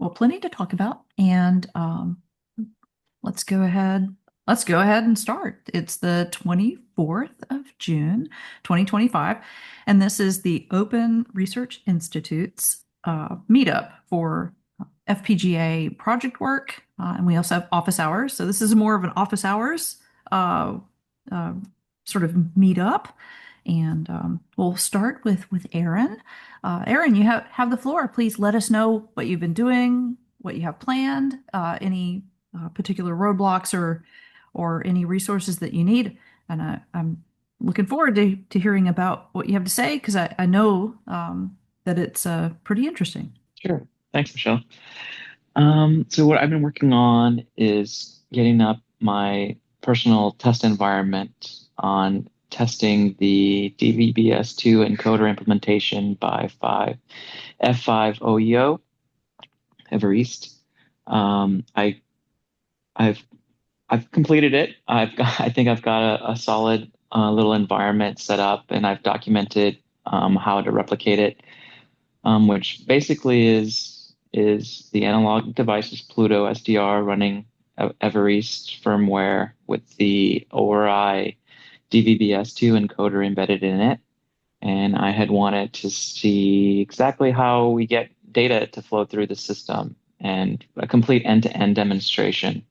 well, plenty to talk about, and let's go ahead. Let's go ahead and start. It's the 24th of June, 2025, and this is the Open Research Institute's meetup for FPGA project work, and we also have office hours. So this is more of an office hours uh, uh, sort of meetup, and we'll start with Aaron. Aaron, you have the floor. Please let us know what you've been doing, what you have planned, any particular roadblocks or any resources that you need. And I'm looking forward to hearing about what you have to say because I know that it's pretty interesting. Sure. Thanks, Michelle. So what I've been working on is getting up my personal test environment on testing the DVB-S2 encoder implementation by F5 OEO Ever East. I've I've completed it. I think I've got a solid little environment set up, and I've documented how to replicate it, which basically is the analog device's PlutoSDR running Evereast firmware with the ORI DVB-S2 encoder embedded in it. And I had wanted to see exactly how we get data to flow through the system and a complete end-to-end demonstration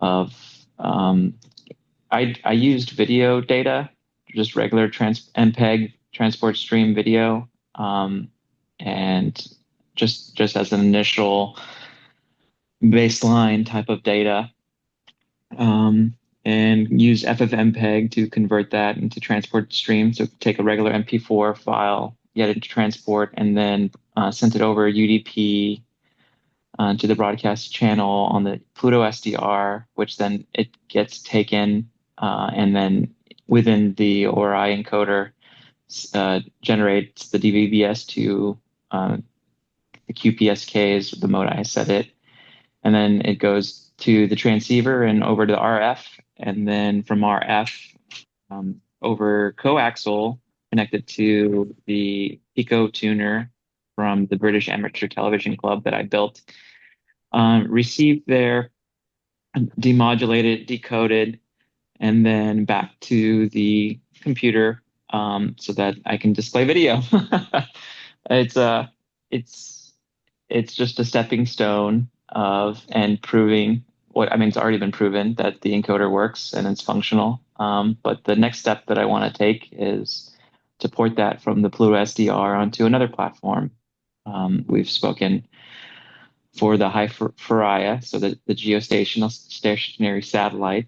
of I used video data, just regular MPEG transport stream video, and just as an initial baseline type of data, and use FFmpeg to convert that into transport stream. So take a regular MP4 file, get it into transport, and then sent it over UDP to the broadcast channel on the PlutoSDR, which then it gets taken, and then within the ORI encoder generates the DVB-S2, the QPSK is the mode I set it, and then it goes to the transceiver and over to the RF, and then from RF over coaxial connected to the PicoTuner from the British Amateur Television Club that I built. Received there, demodulated, decoded, and then back to the computer so that I can display video. It's it's just a stepping stone of and proving what I mean. It's already been proven that the encoder works and it's functional. But the next step that I want to take is to port that from the PlutoSDR onto another platform. We've spoken for the Hi-Faria, so the geostationary satellite,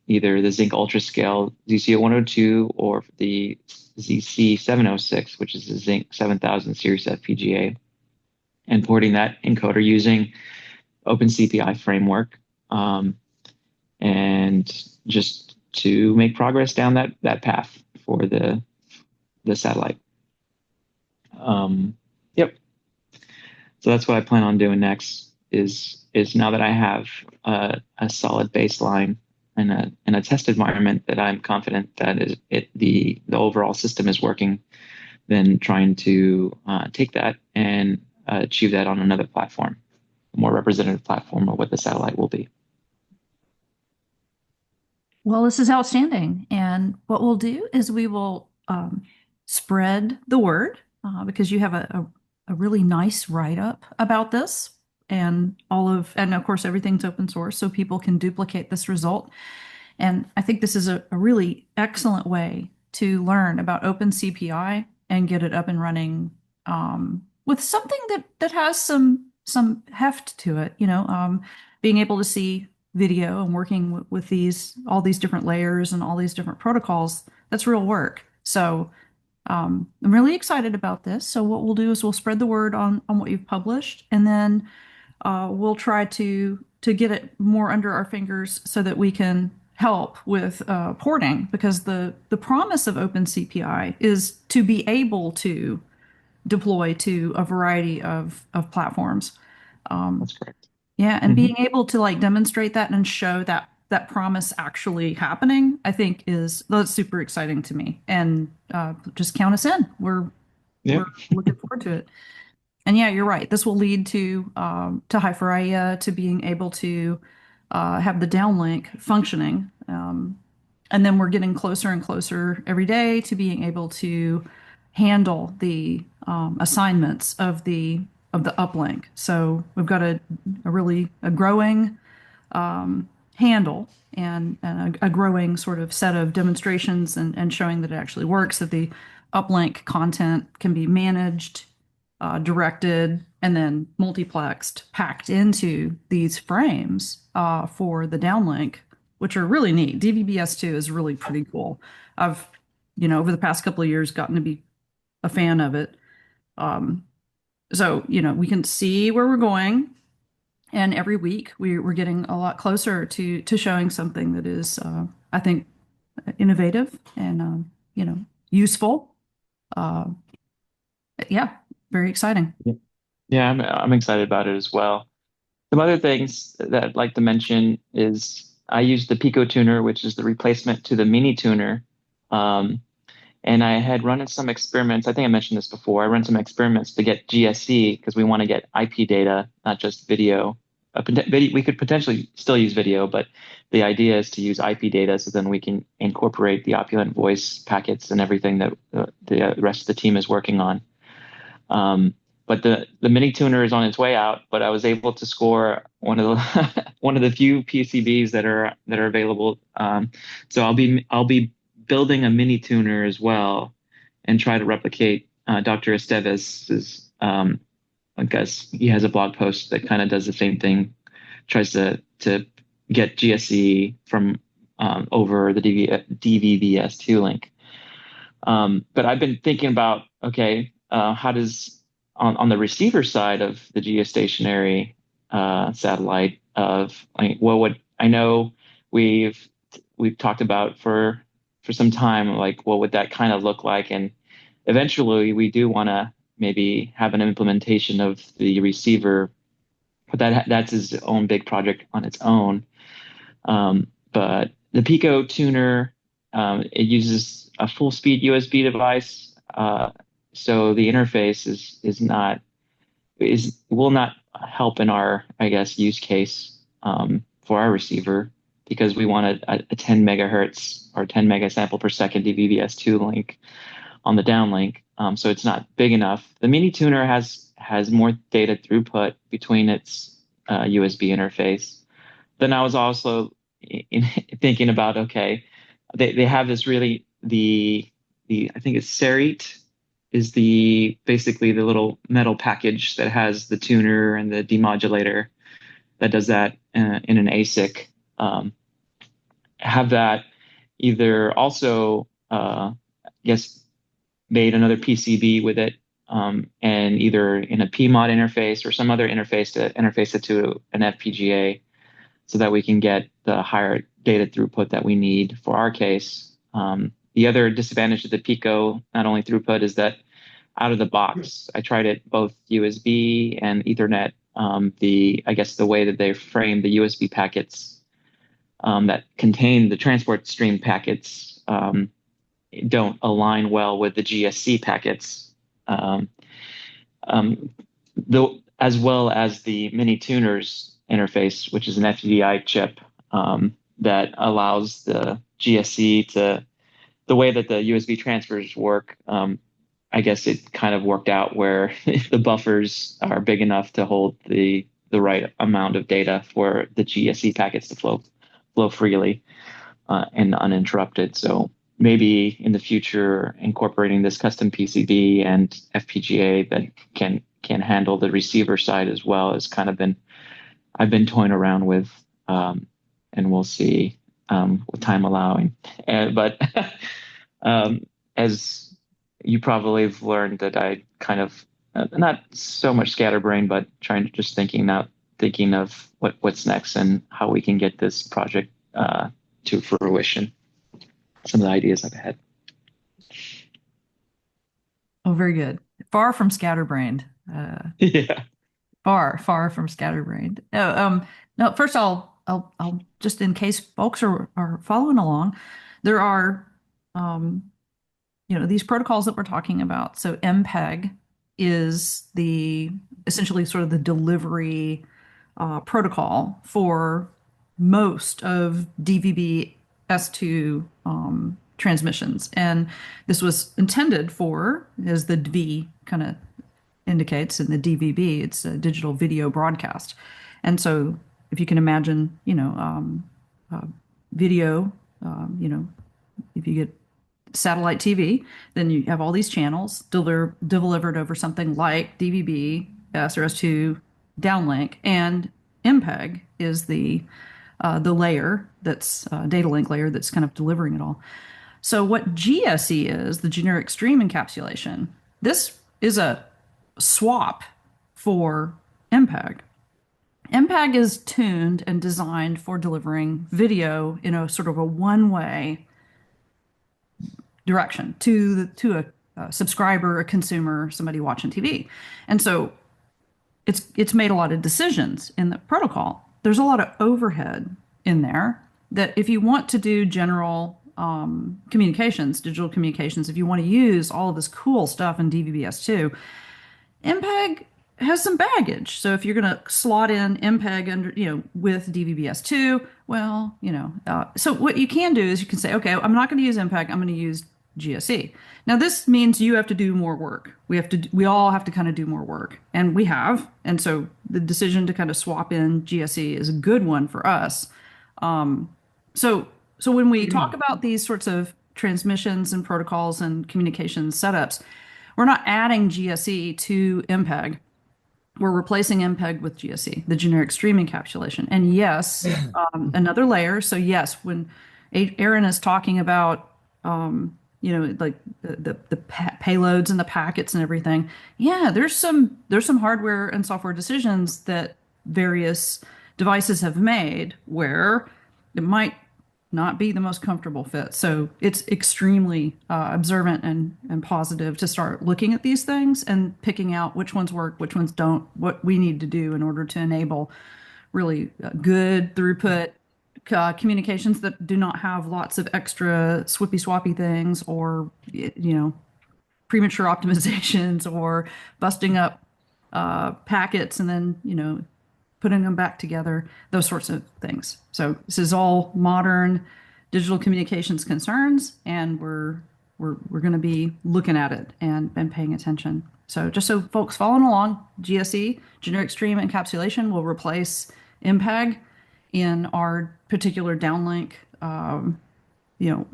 either the Zinc UltraScale ZC102 or the ZC706, which is the Zinc 7000 series FPGA, and porting that encoder using OpenCPI framework, and just to make progress down that path for the satellite. Yep. So that's what I plan on doing next. Is now that I have a solid baseline and a test environment that I'm confident that the overall system is working, then trying to take that and achieve that on another platform, a more representative platform of what the satellite will be. Well, this is outstanding. And what we'll do is we will spread the word because you have a really nice write-up about this and of course, everything's open source, so people can duplicate this result. And I think this is a really excellent way to learn about OpenCPI and get it up and running with something that has some heft to it, being able to see video and working with all these different layers and all these different protocols, that's real work. So I'm really excited about this. So what we'll do is we'll spread the word on what you've published, and then we'll try to get it more under our fingers so that we can help with porting, because the promise of OpenCPI is to be able to deploy to a variety of platforms. That's correct. Yeah, and being able to demonstrate that and show that promise actually happening, I think that's super exciting to me. And just count us in. We're looking forward to it. And yeah, you're right. This will lead to Hyperia, to being able to have the downlink functioning. And then we're getting closer and closer every day to being able to handle the assignments of the uplink. So we've got a really a growing handle and a growing sort of set of demonstrations and showing that it actually works, that the uplink content can be managed, directed, and then multiplexed, packed into these frames for the downlink, which are really neat. DVB-S2 is really pretty cool. I've, over the past couple of years, gotten to be a fan of it. Um, so, we can see where we're going. And every week we're getting a lot closer to showing something that is, I think, innovative and, useful. Uh, yeah, very exciting. Yeah, I'm excited about it as well. Some other things that I'd like to mention is I use the PicoTuner, which is the replacement to the mini tuner. Um, and I had run some experiments. I think I mentioned this before. I run some experiments to get GSC because we want to get IP data, not just video. We could potentially still use video, but the idea is to use IP data so then we can incorporate the opulent voice packets and everything that the rest of the team is working on. But the mini tuner is on its way out, but I was able to score one of the one of the few PCBs that are available. So I'll be building a mini tuner as well and try to replicate Dr. Esteves's. I guess he has a blog post that kind of does the same thing, tries to get GSE from over the DVB-S2 link. But I've been thinking about, okay, how does on the receiver side of the geostationary satellite of like what would I know we've talked about for some time, like what would that kind of look like? And eventually we do want to maybe have an implementation of the receiver, but that's his own big project on its own. But the PicoTuner, it uses a full speed USB device. So the interface will not help in our, I guess, use case for our receiver because we want a 10 megahertz or 10 mega sample per second DVB-S2 link on the downlink. So it's not big enough. The mini tuner has more data throughput between its USB interface. Then I was also thinking about, okay, they have this really the I think it's Cerit is basically the little metal package that has the tuner and the demodulator that does that in an ASIC. Have that either also yes made another PCB with it and either in a PMOD interface or some other interface to interface it to an FPGA so that we can get the higher data throughput that we need for our case. The other disadvantage of the Pico, not only throughput, is that out of the box, I tried it both USB and Ethernet. I guess the way that they frame the USB packets that contain the transport stream packets don't align well with the GSC packets, though, as well as the mini tuners interface, which is an FPGA chip that allows the GSC to the way that the USB transfers work. I guess it kind of worked out where the buffers are big enough to hold the right amount of data for the GSC packets to flow freely and uninterrupted. So maybe in the future, incorporating this custom PCB and FPGA that can handle the receiver side as well has kind of I've been toying around with, and we'll see with time allowing. But as you probably have learned that I kind of not so much scatterbrain, but thinking of what's next and how we can get this project to fruition. Some of the ideas I've had. Oh, very good. Far from scatterbrained. Yeah. Far from scatterbrained. No, first I'll just in case folks are following along, there are these protocols that we're talking about. So MPEG is the essentially sort of the delivery protocol for most of DVB-S2 transmissions. And this was intended for, as the V kind of indicates in the DVB, it's a digital video broadcast. And so if you can imagine, uh, video, if you get satellite TV, then you have all these channels delivered over something like DVB, S or S2 downlink, and MPEG is the layer that's data link layer that's kind of delivering it all. So what GSE is, the generic stream encapsulation, this is a swap for MPEG. MPEG is tuned and designed for delivering video in a sort of a one-way direction to a subscriber, a consumer, somebody watching TV. And so it's made a lot of decisions in the protocol. There's a lot of overhead in there that if you want to do general communications, digital communications, if you want to use all of this cool stuff in DVB-S2, MPEG has some baggage. So if you're going to slot in MPEG under, with DVB-S2, well, so what you can do is you can say, okay, I'm not going to use MPEG. I'm going to use GSE. Now this means you have to do more work. We all have to kind of do more work, and we have. And so the decision to kind of swap in GSE is a good one for us. Um, so when we talk about these sorts of transmissions and protocols and communications setups, we're not adding GSE to MPEG. We're replacing MPEG with GSE, the generic stream encapsulation. And yes, another layer. So yes, when Aaron is talking about, like the payloads and the packets and everything, yeah, there's some hardware and software decisions that various devices have made where it might not be the most comfortable fit. So it's extremely observant and positive to start looking at these things and picking out which ones work, which ones don't, what we need to do in order to enable really good throughput communications that do not have lots of extra swippy swappy things or, premature optimizations or busting up packets and then, putting them back together, those sorts of things. So this is all modern digital communications concerns, and we're going to be looking at it and paying attention. So just so folks following along, GSE, generic stream encapsulation, will replace MPEG in our particular downlink,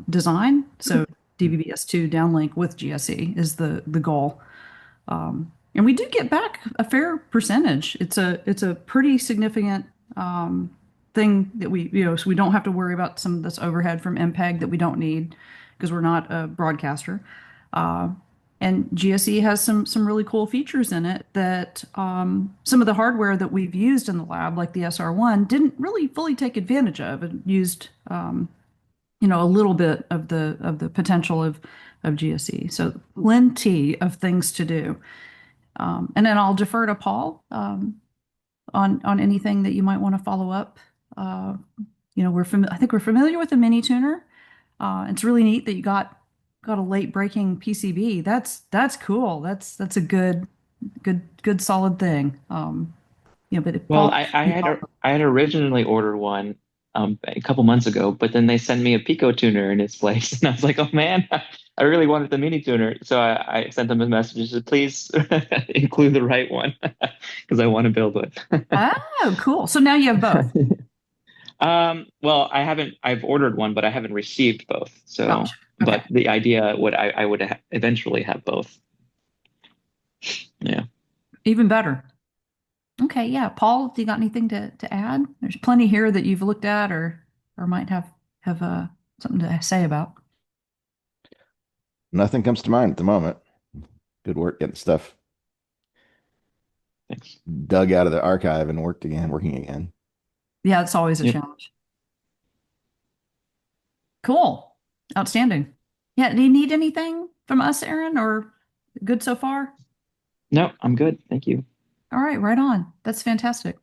design. So DVB-S2 downlink with GSE is the goal. And we do get back a fair percentage. It's a pretty significant thing that so we don't have to worry about some of this overhead from MPEG that we don't need because we're not a broadcaster. And GSE has some really cool features in it that some of the hardware that we've used in the lab, like the SR1, didn't really fully take advantage of and used a little bit of the potential of GSE. So plenty of things to do. And then I'll defer to Paul on anything that you might want to follow up. I think we're familiar with the mini tuner. It's really neat that you got a late breaking PCB. That's cool. That's a good solid thing. But if Well, Paul, I had originally ordered one a couple months ago, but then they sent me a PicoTuner in its place, and I was like, oh man, I really wanted the mini tuner. So I sent them a message and said, please include the right one because I want to build one. oh, cool. So now you have both. Well, I've ordered one, but I haven't received both. So, Gotcha. but Okay. the idea would I would eventually have both. Yeah. Even better. Okay, yeah. Paul, do you got anything to add? There's plenty here that you've looked at or might have something to say about. Nothing comes to mind at the moment. Good work getting stuff Thanks. dug out of the archive and working again. Yeah, it's always a Yep. challenge. Cool. Outstanding. Yeah, do you need anything from us, Aaron, or good so far? No, I'm good. Thank you. All right, right on. That's fantastic.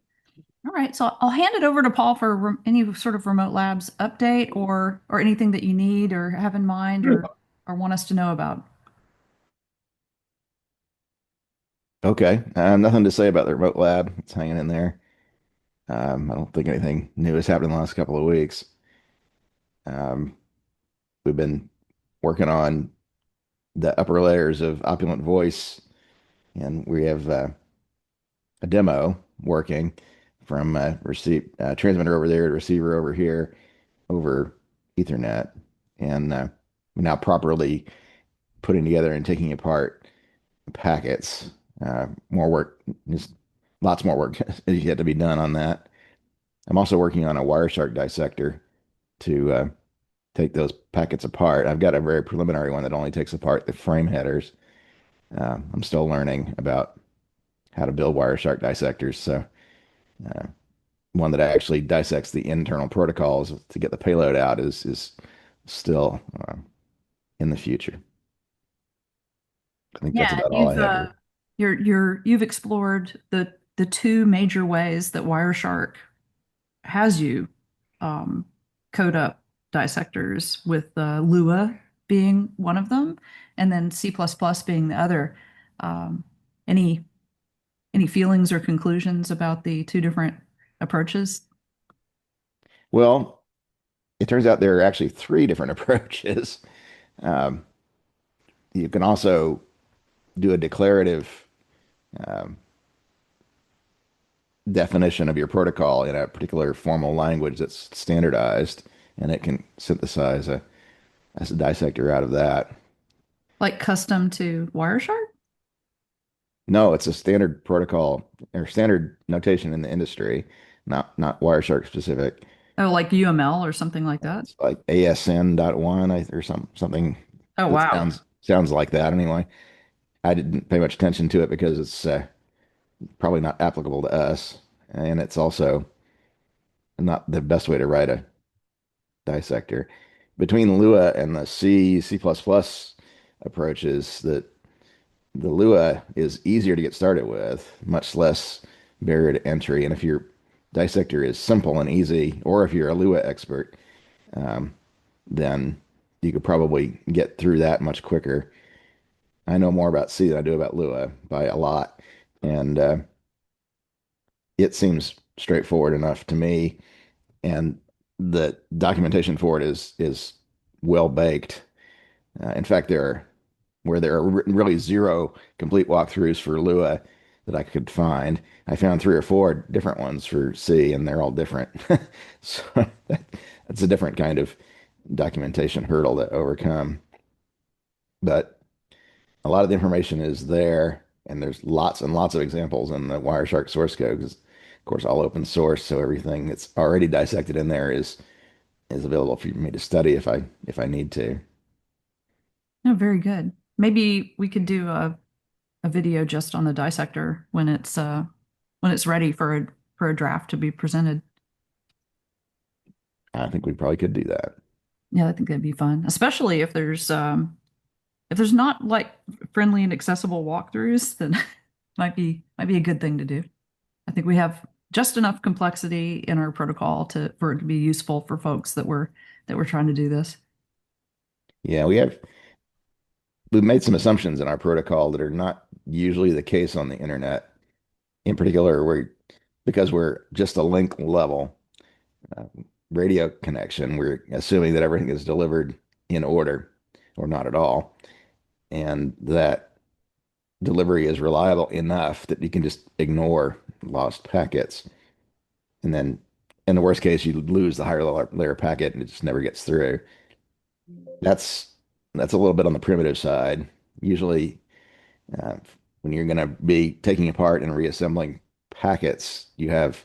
All right, so I'll hand it over to Paul for any sort of remote labs update or anything that you need or have in mind or want us to know about. Okay. Nothing to say about the remote lab. It's hanging in there. I don't think anything new has happened in the last couple of weeks. Um, we've been working on the upper layers of opulent voice, and we have a demo working from transmitter over there to receiver over here over Ethernet, and we're now properly putting together and taking apart packets. More work, just lots more work is yet to be done on that. I'm also working on a Wireshark dissector to take those packets apart. I've got a very preliminary one that only takes apart the frame headers. I'm still learning about how to build Wireshark dissectors. So uh, one that actually dissects the internal protocols to get the payload out is still in the future. I think that's Yeah, about all I have here. you've explored the two major ways that Wireshark has you um, code up dissectors, with Lua being one of them, and then C++ being the other. Um, any any feelings or conclusions about the two different approaches? Well, it turns out there are actually three different approaches. Um, you can also do a declarative um, definition of your protocol in a particular formal language that's standardized, and it can synthesize a dissector out of that. Like custom to Wireshark? No, it's a standard protocol or standard notation in the industry, not Wireshark specific. Oh, like UML or something like that? It's like ASN.1 or something Oh, that wow. sounds like that anyway. I didn't pay much attention to it because it's probably not applicable to us, and it's also not the best way to write a dissector. Between Lua and the C++ approaches, the Lua is easier to get started with, much less barrier to entry. And if your dissector is simple and easy, or if you're a Lua expert, um, then you could probably get through that much quicker. I know more about C than I do about Lua by a lot, and it seems straightforward enough to me. And the documentation for it is well baked. In fact, there are really zero complete walkthroughs for Lua that I could find. I found three or four different ones for C, and they're all different. So that's a different kind of documentation hurdle to overcome. But a lot of the information is there, and there's lots and lots of examples in the Wireshark source code, because, of course, all open source, so everything that's already dissected in there is available for me to study if I need to. Oh, very good. Maybe we could do a video just on the dissector when it's ready for a draft to be presented. I think we probably could do that. Yeah, I think that'd be fun, especially if there's not like friendly and accessible walkthroughs, then might be a good thing to do. I think we have just enough complexity in our protocol to for it to be useful for folks that we're trying to do this. Yeah, we've made some assumptions in our protocol that are not usually the case on the internet. In particular, because we're just a link level uh, radio connection, we're assuming that everything is delivered in order or not at all, and that delivery is reliable enough that you can just ignore lost packets. And then in the worst case, you lose the higher layer packet and it just never gets through. That's that's a little bit on the primitive side. Usually, uh, when you're going to be taking apart and reassembling packets, you have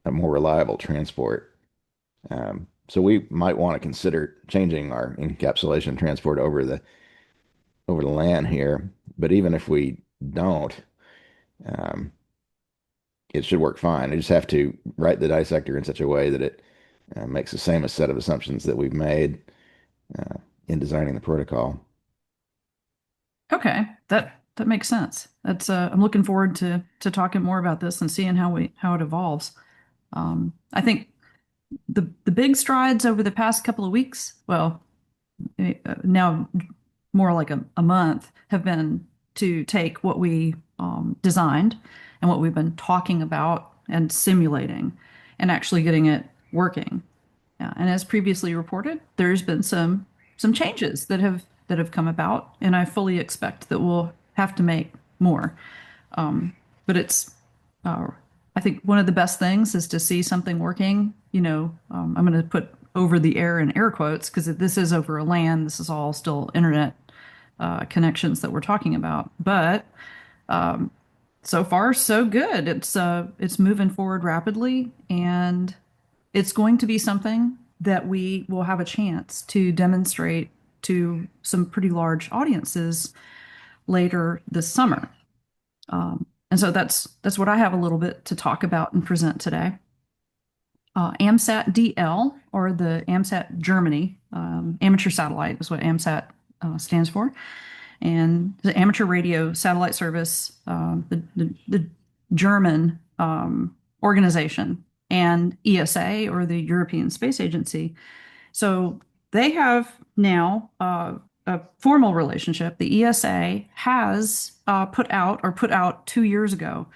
a more reliable transport. So we might want to consider changing our encapsulation transport over the LAN here. But even if we don't, um, it should work fine. I just have to write the dissector in such a way that it makes the same set of assumptions that we've made uh, in designing the protocol. Okay, that makes sense. That's I'm looking forward to talking more about this and seeing how it evolves. I think the big strides over the past couple of weeks, well, now more like a month, have been to take what we designed and what we've been talking about and simulating and actually getting it working. And as previously reported, there's been some changes that have come about, and I fully expect that we'll have to make more. But it's, I think one of the best things is to see something working. I'm going to put over the air in air quotes because this is over a LAN. This is all still internet connections that we're talking about. But so far, so good. It's moving forward rapidly, and it's going to be something that we will have a chance to demonstrate to some pretty large audiences later this summer. And so that's what I have a little bit to talk about and present today. AMSAT-DL, or the AMSAT Germany, amateur satellite is what AMSAT stands for. And the amateur radio satellite service, the German organization, and ESA, or the European Space Agency. So they have now a formal relationship. The ESA has put out 2 years ago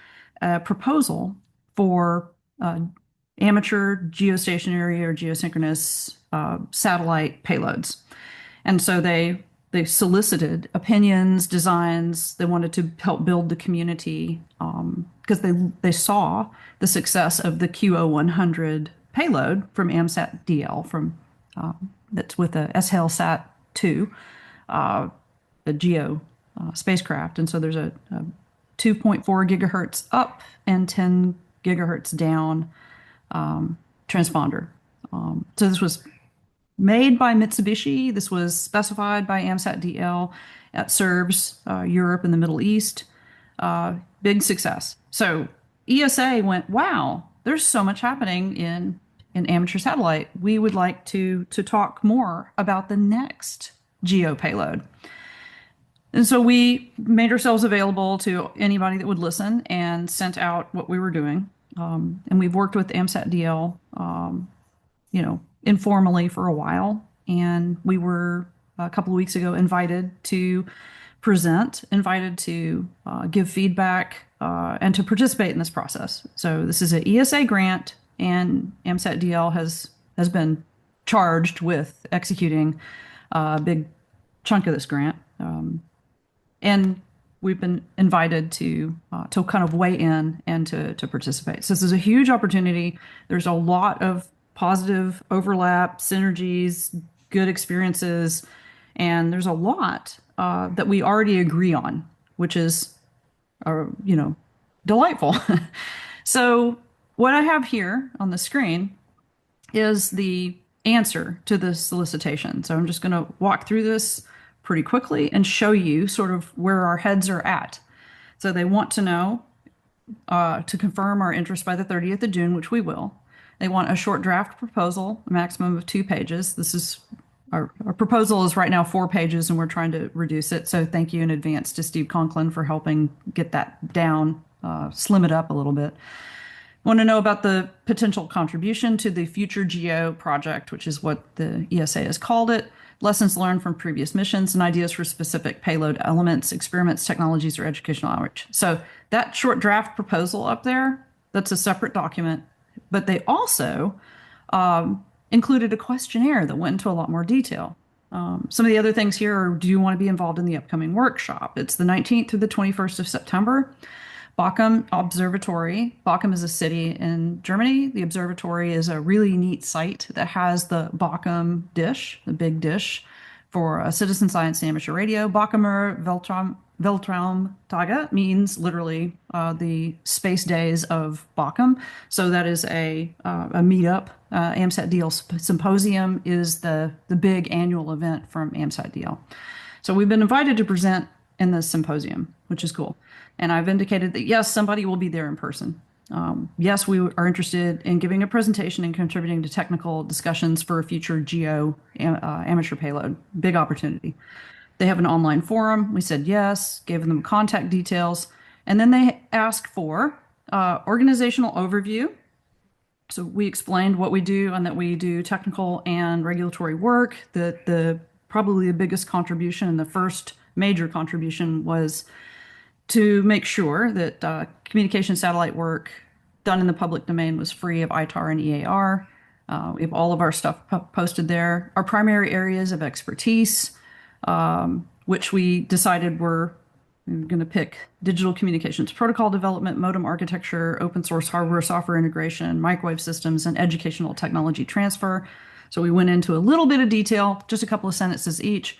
a proposal for amateur geostationary or geosynchronous satellite payloads. And so they solicited opinions, designs. They wanted to help build the community because they saw the success of the QO100 payload from AMSAT-DL that's with the SHL-SAT-2, the GEO spacecraft. And so there's a 2.4 gigahertz up and 10 gigahertz down transponder. So this was made by Mitsubishi. This was specified by AMSAT-DL. It serves Europe and the Middle East. Big success. So ESA went, wow, there's so much happening in amateur satellite. We would like to talk more about the next GEO payload. And so we made ourselves available to anybody that would listen and sent out what we were doing. And we've worked with AMSAT-DL, informally for a while. And we were a couple of weeks ago invited to present, invited to give feedback and to participate in this process. So this is an ESA grant, and AMSAT-DL has been charged with executing a big chunk of this grant. And we've been invited to kind of weigh in and to participate. So this is a huge opportunity. There's a lot of positive overlap, synergies, good experiences, and there's a lot that we already agree on, which is, delightful. So what I have here on the screen is the answer to the solicitation. So I'm just going to walk through this pretty quickly and show you sort of where our heads are at. So they want to know to confirm our interest by the 30th of June, which we will. They want a short draft proposal, a maximum of 2 pages. This is our proposal is right now 4 pages, and we're trying to reduce it. So thank you in advance to Steve Conklin for helping get that down, slim it up a little bit. Want to know about the potential contribution to the future GEO project, which is what the ESA has called it, lessons learned from previous missions, and ideas for specific payload elements, experiments, technologies, or educational outreach. So that short draft proposal up there, that's a separate document, but they also included a questionnaire that went into a lot more detail. Some of the other things here are, do you want to be involved in the upcoming workshop? It's the 19th through the 21st of September. Bochum Observatory. Bochum is a city in Germany. The observatory is a really neat site that has the Bochum dish, the big dish for citizen science and amateur radio. Bochumer Weltraumtage means literally the space days of Bochum. So that is a meetup. AMSAT-DL Symposium is the big annual event from AMSAT-DL. So we've been invited to present in this symposium, which is cool. And I've indicated that, yes, somebody will be there in person. Yes, we are interested in giving a presentation and contributing to technical discussions for a future GEO amateur payload. Big opportunity. They have an online forum. We said yes, gave them contact details. And then they asked for organizational overview. So we explained what we do and that we do technical and regulatory work. Probably the biggest contribution and the first major contribution was to make sure that communication satellite work done in the public domain was free of ITAR and EAR. We have all of our stuff posted there. Our primary areas of expertise, which we decided we're going to pick digital communications protocol development, modem architecture, open source hardware, software integration, microwave systems, and educational technology transfer. So we went into a little bit of detail, just a couple of sentences each.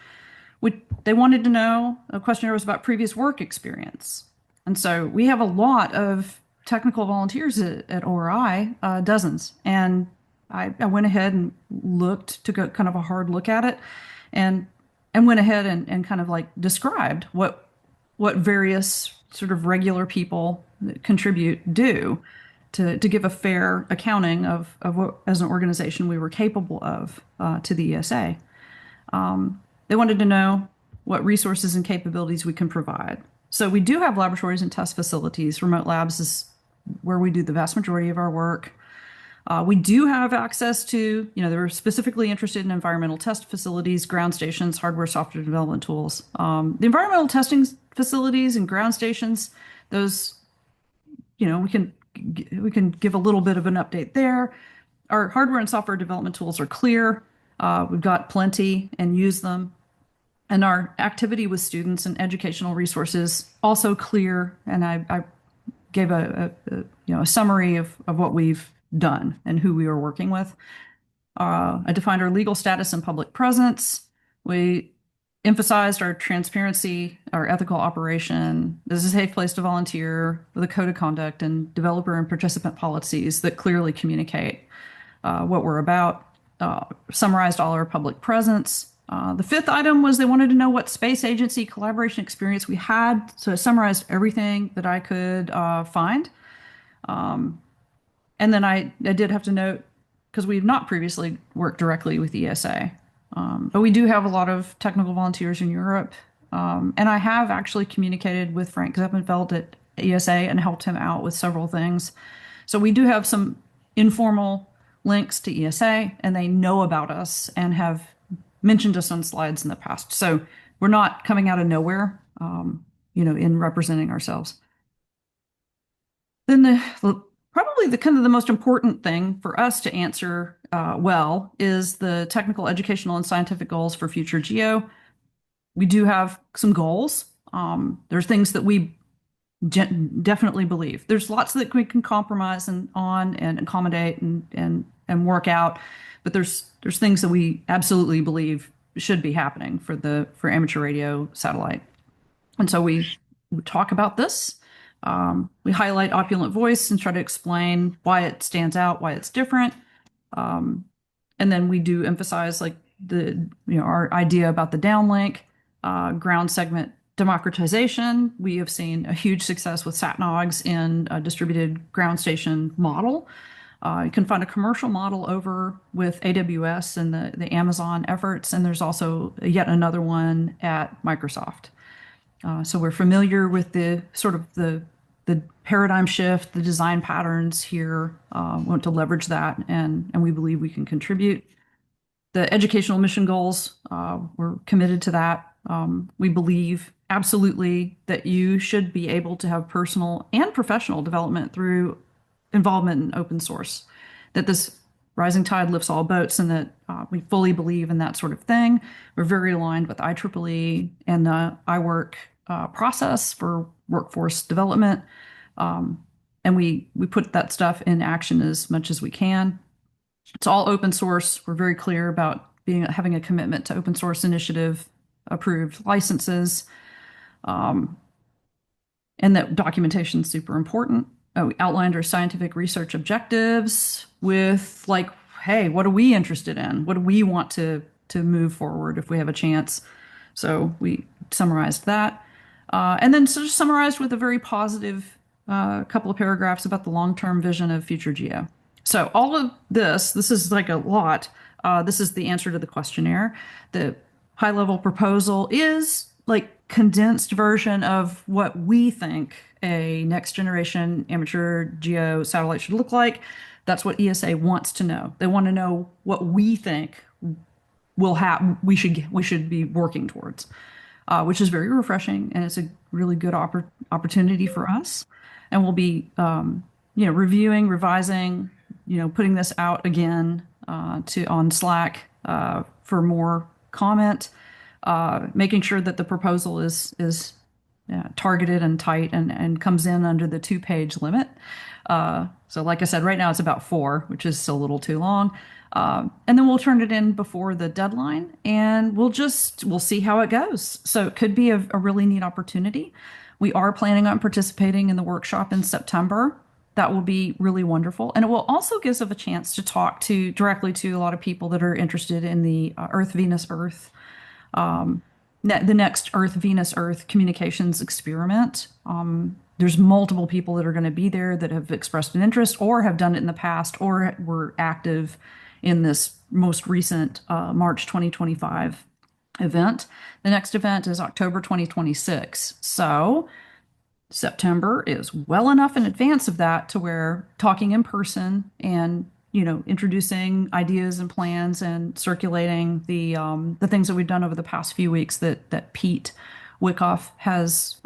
They wanted to know, a questionnaire was about previous work experience. And so we have a lot of technical volunteers at ORI, dozens. And I went ahead and looked, took a kind of a hard look at it, and went ahead and kind of like described what various sort of regular people that contribute do to give a fair accounting of what, as an organization, we were capable of to the ESA. They wanted to know what resources and capabilities we can provide. So we do have laboratories and test facilities. Remote labs is where we do the vast majority of our work. We do have access to, they were specifically interested in environmental test facilities, ground stations, hardware, software development tools. The environmental testing facilities and ground stations, those, we can give a little bit of an update there. Our hardware and software development tools are clear. We've got plenty and use them. And our activity with students and educational resources also clear. And I gave a summary of what we've done and who we were working with. I defined our legal status and public presence. We emphasized our transparency, our ethical operation. This is a safe place to volunteer with a code of conduct and developer and participant policies that clearly communicate what we're about. Summarized all our public presence. The fifth item was they wanted to know what space agency collaboration experience we had. So I summarized everything that I could find. And then I did have to note, because we've not previously worked directly with ESA, but we do have a lot of technical volunteers in Europe. And I have actually communicated with Frank Zeppenfeld at ESA and helped him out with several things. So we do have some informal links to ESA, and they know about us and have mentioned us on slides in the past. So we're not coming out of nowhere, in representing ourselves. Then probably the kind of the most important thing for us to answer well is the technical, educational, and scientific goals for future GEO. We do have some goals. There's things that we definitely believe. There's lots that we can compromise on and accommodate and work out, but there's things that we absolutely believe should be happening for amateur radio satellite. And so we talk about this. We highlight opulent voice and try to explain why it stands out, why it's different. And then we do emphasize like our idea about the downlink, ground segment democratization. We have seen a huge success with SatNogs in a distributed ground station model. You can find a commercial model over with AWS and the Amazon efforts, and there's also yet another one at Microsoft. So we're familiar with the sort of the paradigm shift, the design patterns here. Want to leverage that, and we believe we can contribute. The educational mission goals, we're committed to that. We believe absolutely that you should be able to have personal and professional development through involvement in open source, that this rising tide lifts all boats, and that we fully believe in that sort of thing. We're very aligned with IEEE and the iWork process for workforce development. And we put that stuff in action as much as we can. It's all open source. We're very clear about having a commitment to open source initiative approved licenses. And that documentation is super important. We outlined our scientific research objectives with like, hey, what are we interested in? What do we want to move forward if we have a chance? So we summarized that. And then just summarized with a very positive couple of paragraphs about the long-term vision of future GEO. So all of this is like a lot. This is the answer to the questionnaire. The high-level proposal is like condensed version of what we think a next generation amateur GEO satellite should look like. That's what ESA wants to know. They want to know what we think will happen. We should be working towards. which is very refreshing, and it's a really good opportunity for us. And we'll be, reviewing, revising, putting this out again to on Slack for more comment, making sure that the proposal is targeted and tight and comes in under the 2-page limit. So like I said, right now it's about 4, which is still a little too long. And then we'll turn it in before the deadline, and we'll see how it goes. So it could be a really neat opportunity. We are planning on participating in the workshop in September. That will be really wonderful. And it will also give us a chance to talk directly to a lot of people that are interested in the Earth, Venus, Earth, the next Earth, Venus, Earth communications experiment. There's multiple people that are going to be there that have expressed an interest or have done it in the past or were active in this most recent March 2025 event. The next event is October 2026. So September is well enough in advance of that to where talking in person and introducing ideas and plans and circulating the things that we've done over the past few weeks that Pete Wyckoff has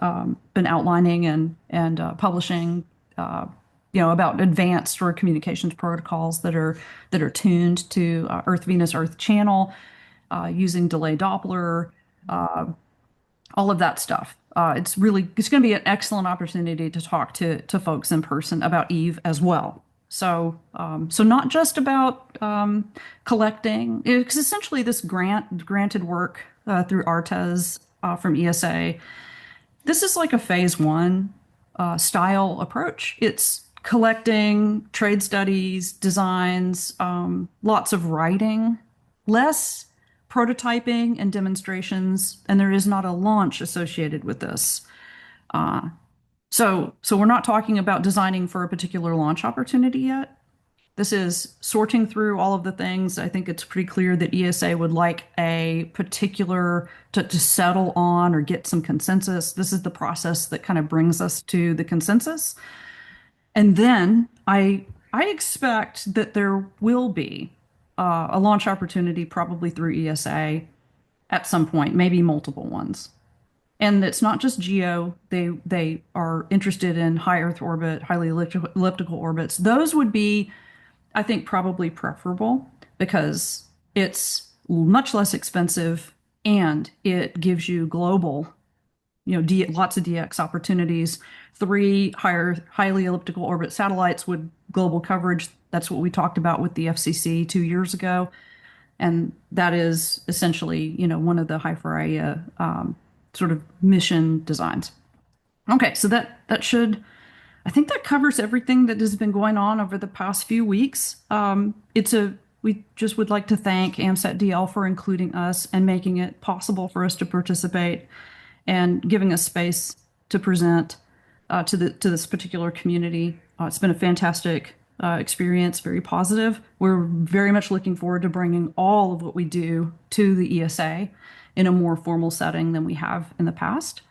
been outlining and publishing, about advanced or communications protocols that are tuned to Earth Venus Earth channel using delay Doppler, all of that stuff. It's going to be an excellent opportunity to talk to folks in person about Eve as well. So not just about collecting, because essentially this granted work through ARTES from ESA, this is like a phase 1 style approach. It's collecting trade studies, designs, lots of writing, less prototyping and demonstrations, and there is not a launch associated with this. So we're not talking about designing for a particular launch opportunity yet. This is sorting through all of the things. I think it's pretty clear that ESA would like a particular to settle on or get some consensus. This is the process that kind of brings us to the consensus. And then I expect that there will be a launch opportunity probably through ESA at some point, maybe multiple ones. And it's not just geo. They are interested in high Earth orbit, highly elliptical orbits. Those would be, I think, probably preferable because it's much less expensive and it gives you global, lots of DX opportunities. 3 highly elliptical orbit satellites with global coverage. That's what we talked about with the FCC 2 years ago. And that is essentially, one of the high Freya sort of mission designs. Okay, so that should, I think that covers everything that has been going on over the past few weeks. We just would like to thank AMSAT-DL for including us and making it possible for us to participate and giving us space to present to this particular community. It's been a fantastic experience, very positive. We're very much looking forward to bringing all of what we do to the ESA in a more formal setting than we have in the past.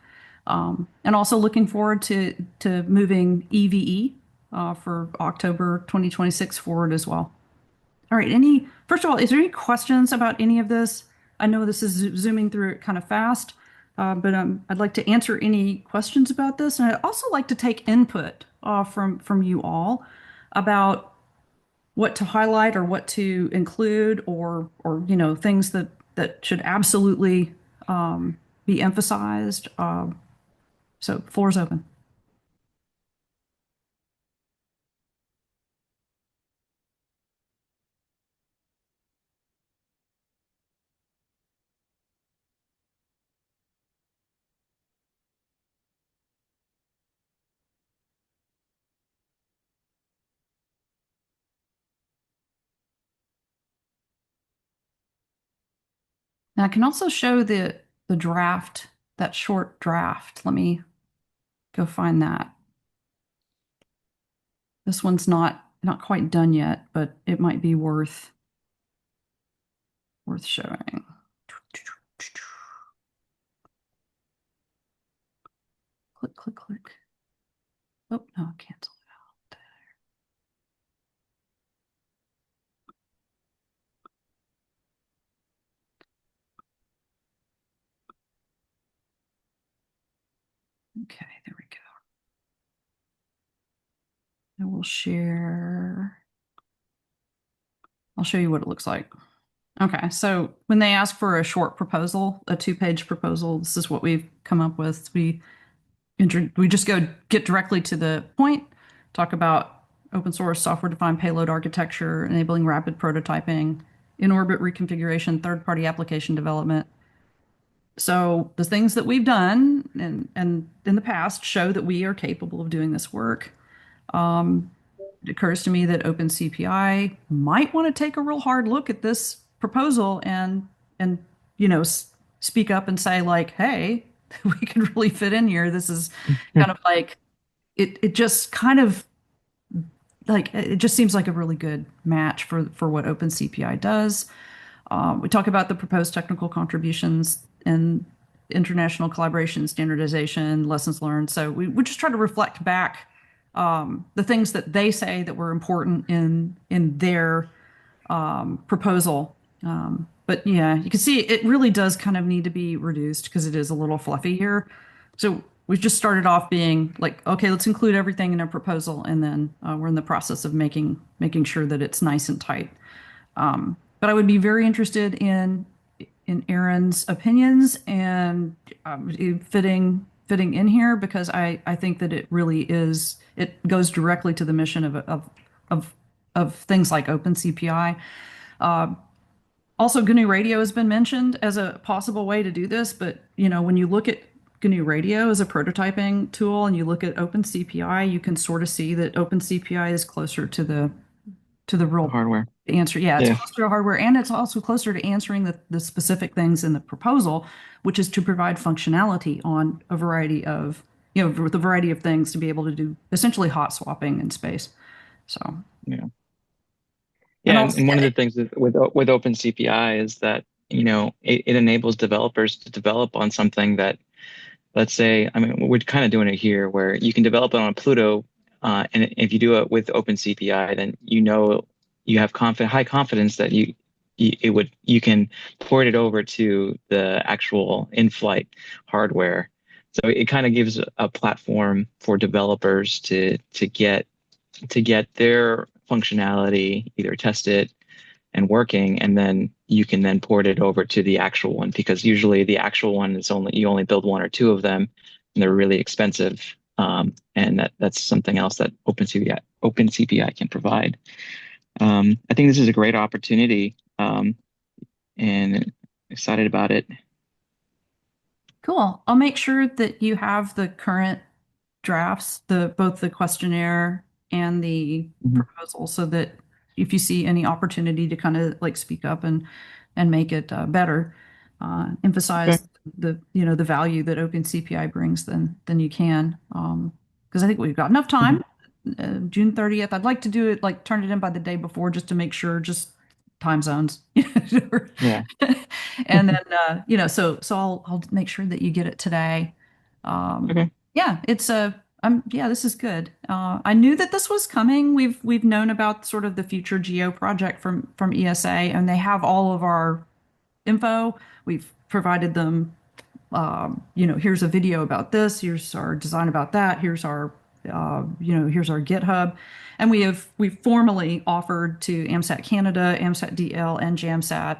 And also looking forward to moving EVE for October 2026 forward as well. All right, first of all, is there any questions about any of this? I know this is zooming through it kind of fast, but I'd like to answer any questions about this. And I'd also like to take input from you all about what to highlight or what to include or things that should absolutely be emphasized. So floor is open. Now I can also show the draft, that short draft. Let me go find that. This one's not quite done yet, but it might be worth showing. Click, click, click. Oh, no, cancel it out. Okay, there we go. I will share. I'll show you what it looks like. Okay, so when they ask for a short proposal, a 2-page proposal, this is what we've come up with. We just go get directly to the point, talk about open source software defined payload architecture, enabling rapid prototyping, in orbit reconfiguration, third party application development. So the things that we've done and in the past show that we are capable of doing this work. It occurs to me that OpenCPI might want to take a real hard look at this proposal and you know speak up and say like, hey, we could really fit in here. This is kind of like it just kind of like it just seems like a really good match for what OpenCPI does. We talk about the proposed technical contributions and international collaboration, standardization, lessons learned. So we just try to reflect back the things that they say that were important in their proposal. But yeah, you can see it really does kind of need to be reduced because it is a little fluffy here. So we just started off being like, okay, let's include everything in a proposal, and then we're in the process of making sure that it's nice and tight. But I would be very interested in Aaron's opinions and fitting in here because I think that it really is it goes directly to the mission of things like OpenCPI. Also, GNU Radio has been mentioned as a possible way to do this, but you know when you look at GNU Radio as a prototyping tool and you look at OpenCPI, you can sort of see that OpenCPI is closer to the real Hardware. answer. Yeah, it's Yeah. closer to hardware and it's also closer to answering the specific things in the proposal, which is to provide functionality on a variety of, with a variety of things to be able to do essentially hot swapping in space. So, Yeah. and Yeah, also, and one of the things with OpenCPI is that it enables developers to develop on something that, let's say, I mean, we're kind of doing it here, where you can develop it on Pluto, and if you do it with OpenCPI, then you have high confidence that you can port it over to the actual in-flight hardware. So it kind of gives a platform for developers to get their functionality either tested and working, and then you can then port it over to the actual one, because usually the actual one is you only build one or two of them and they're really expensive. And that's something else that OpenCPI can provide. I think this is a great opportunity, and excited about it. cool. I'll make sure that you have the current drafts, both the questionnaire and the Mhm. proposal, so that if you see any opportunity to kind of like speak up and make it better, Okay. emphasize the value that OpenCPI brings, then you can. Because I think we've got enough Mhm. time. June 30th. I'd like to do it like turn it in by the day before just to make sure, just time zones. Yeah. And then so I'll make sure that you get it today. Okay. Yeah, it's a yeah, this is good. I knew that this was coming. We've known about sort of the future Geo project from ESA, and they have all of our info. We've provided them, here's a video about this, here's our design about that, here's our GitHub, and we've formally offered to AMSAT Canada, AMSAT-DL, and JAMSAT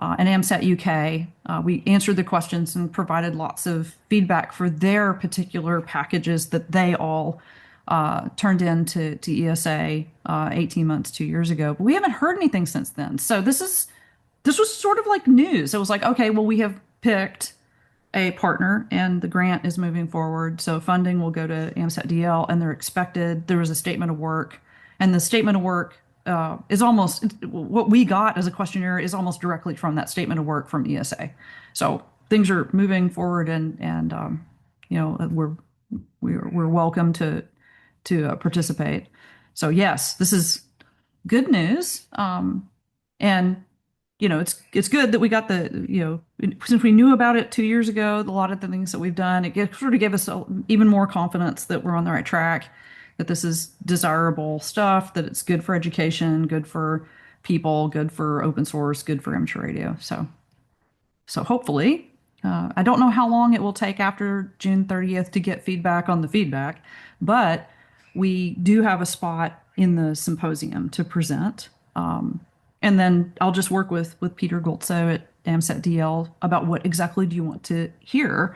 and AMSAT UK. We answered the questions and provided lots of feedback for their particular packages that they all turned in to ESA 18 months, 2 years ago. But we haven't heard anything since then. So this was sort of like news. It was like, okay, well, we have picked a partner and the grant is moving forward. So funding will go to AMSAT-DL and they're expected. There was a statement of work, and the statement of work is almost what we got as a questionnaire is almost directly from that statement of work from ESA. So things are moving forward, and we're welcome to participate. So yes, this is good news. And it's good that we got since we knew about it 2 years ago, a lot of the things that we've done, sort of gave us even more confidence that we're on the right track, that this is desirable stuff, that it's good for education, good for people, good for open source, good for amateur radio. So hopefully I don't know how long it will take after June 30th to get feedback on the feedback, but we do have a spot in the symposium to present. And then I'll just work with Peter Goltzo at AMSAT-DL about what exactly do you want to hear,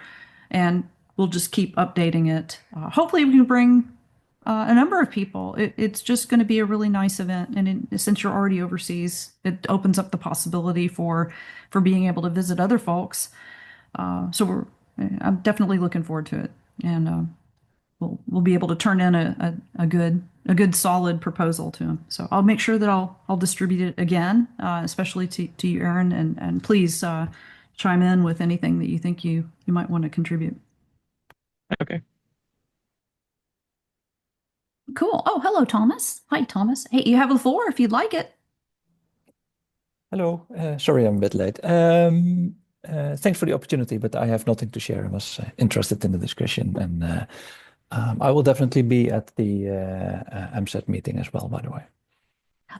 and we'll just keep updating it. Hopefully, we can bring a number of people. It's just going to be a really nice event, and since you're already overseas, it opens up the possibility for being able to visit other folks. I'm definitely looking forward to it, and we'll be able to turn in a good solid proposal to him. So I'll make sure that I'll distribute it again, especially to you, Aaron, and please chime in with anything that you think you might want to contribute. Okay. Cool. Oh, hello, Thomas. Hi, Thomas. Hey, you have the floor if you'd like it. Hello. Sorry, I'm a bit late. Thanks for the opportunity, but I have nothing to share. I was interested in the discussion, and I will definitely be at the AMSAT meeting as well, by the way.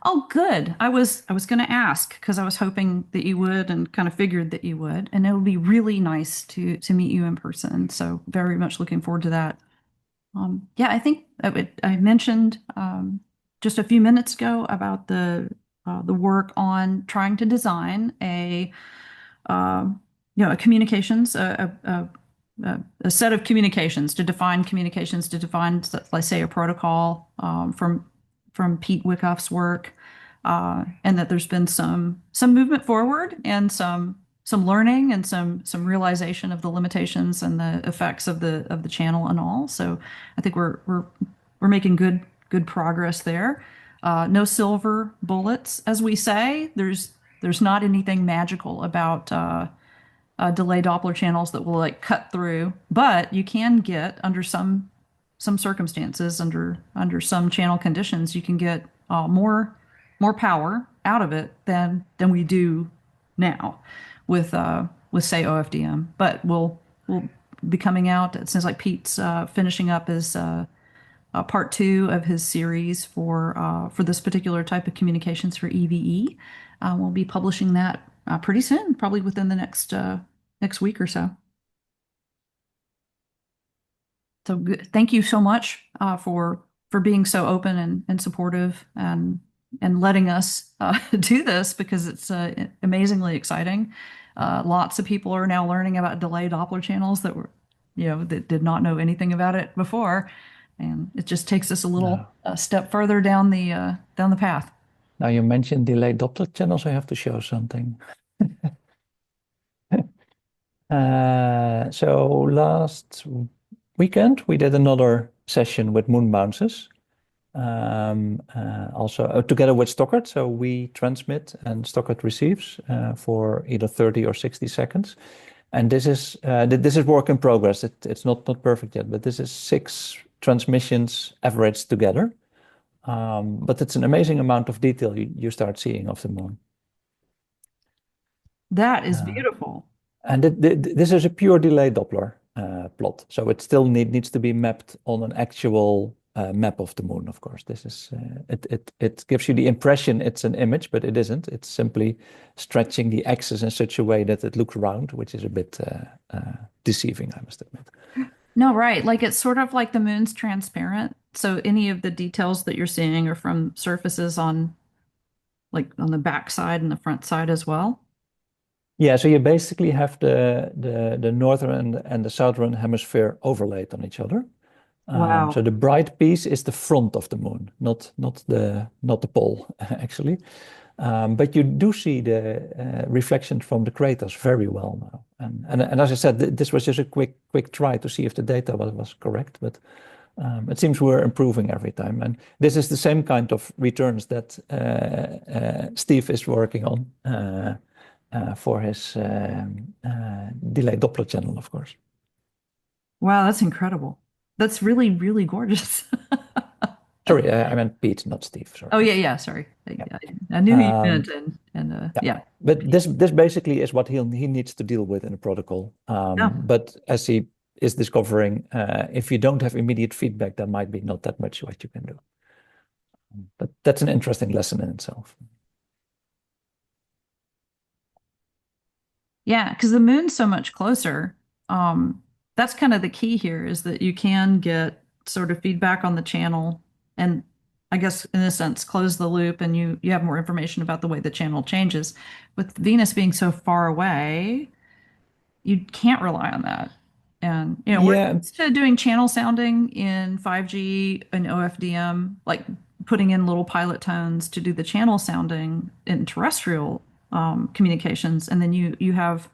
Oh, good. I was going to ask because I was hoping that you would, and kind of figured that you would, and it would be really nice to meet you in person. So very much looking forward to that. Yeah, I think I mentioned just a few minutes ago about the work on trying to design uh, a communications a set of communications to define let's say, a protocol from Pete Wyckoff's work, and that there's been some movement forward and some learning and some realization of the limitations and the effects of the channel and all. So I think we're making good progress there. No silver bullets, as we say. There's not anything magical about delay Doppler channels that will like cut through, but you can get under some circumstances, under some channel conditions, you can get more power out of it than we do now with say OFDM. But we'll be coming out. It sounds like Pete's finishing up his part 2 of his series for this particular type of communications for EVE. We'll be publishing that pretty soon, probably within the next week or so. So thank you so much for being so open and supportive and letting us do this, because it's amazingly exciting. Lots of people are now learning about delay Doppler channels that that did not know anything about it before, and it just takes us a little step further down the path. Now you mentioned delay Doppler channels, I have to show something. So last weekend we did another session with moon bounces, also together with Stockard. So we transmit and Stockard receives for either 30 or 60 seconds. And this is work in progress. It's not perfect yet, but this is 6 transmissions averaged together. But it's an amazing amount of detail you start seeing of the moon. That is beautiful. And this is a pure delay Doppler plot. So it still needs to be mapped on an actual map of the moon, of course. This is it gives you the impression it's an image, but it isn't. It's simply stretching the axis in such a way that it looks round, which is a bit deceiving, I must admit. No, right. Like it's sort of like the moon's transparent. So any of the details that you're seeing are from surfaces on the back side and the front side as well. Yeah, so you basically have the northern and the southern hemisphere overlaid on each other. Wow. So the bright piece is the front of the moon, not the pole, actually. But you do see the reflection from the craters very well now. And as I said, this was just a quick try to see if the data was correct, but it seems we're improving every time. And this is the same kind of returns that Steve is working on for his delay Doppler channel, of course. Wow, that's incredible. That's really, really gorgeous. Sorry, I meant Pete, not Steve. Sorry. Oh yeah. Sorry, I knew who you meant, and yeah. But this basically is what he needs to deal with in a protocol. But as he is discovering, if you don't have immediate feedback, there might be not that much what you can do. But that's an interesting lesson in itself. Yeah, because the moon's so much closer. That's kind of the key here is that you can get sort of feedback on the channel and I guess in a sense close the loop and you have more information about the way the channel changes. With Venus being so far away, you can't rely on that. And we're Yeah, used to doing channel sounding in 5G and OFDM, like putting in little pilot tones to do the channel sounding in terrestrial communications, and then you have